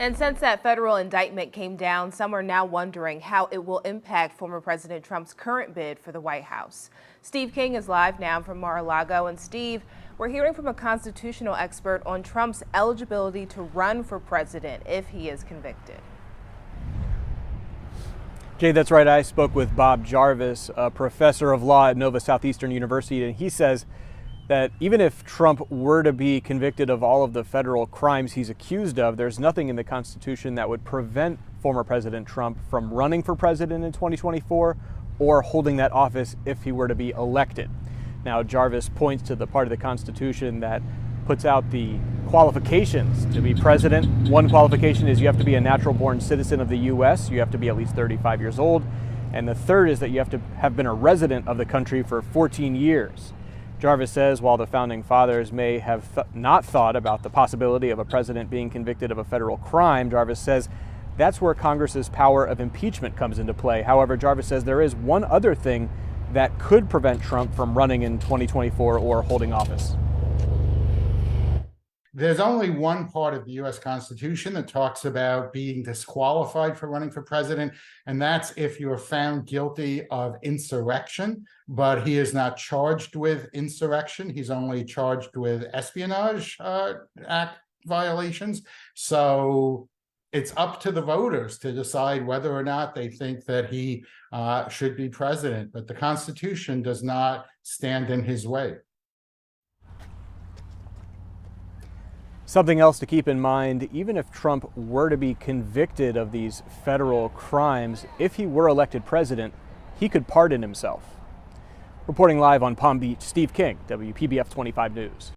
And since that federal indictment came down, some are now wondering how it will impact former President Trump's current bid for the White House. Steve King is live now from Mar-a-Lago. And Steve, we're hearing from a constitutional expert on Trump's eligibility to run for president if he is convicted. Jay, that's right. I spoke with Bob Jarvis, a professor of law at Nova Southeastern University, and he says that even if Trump were to be convicted of all of the federal crimes he's accused of, there's nothing in the Constitution that would prevent former President Trump from running for president in 2024 or holding that office if he were to be elected. Now, Jarvis points to the part of the Constitution that puts out the qualifications to be president. One qualification is you have to be a natural-born citizen of the U.S., you have to be at least 35 years old, and the third is that you have to have been a resident of the country for 14 years. Jarvis says while the founding fathers may have not thought about the possibility of a president being convicted of a federal crime, Jarvis says that's where Congress's power of impeachment comes into play. However, Jarvis says there is one other thing that could prevent Trump from running in 2024 or holding office. There's only one part of the U.S. Constitution that talks about being disqualified for running for president, and that's if you are found guilty of insurrection. But he is not charged with insurrection. He's only charged with Espionage Act violations. So it's up to the voters to decide whether or not they think that he should be president. But the Constitution does not stand in his way. Something else to keep in mind, even if Trump were to be convicted of these federal crimes, if he were elected president, he could pardon himself. Reporting live on Palm Beach, Steve King, WPBF 25 News.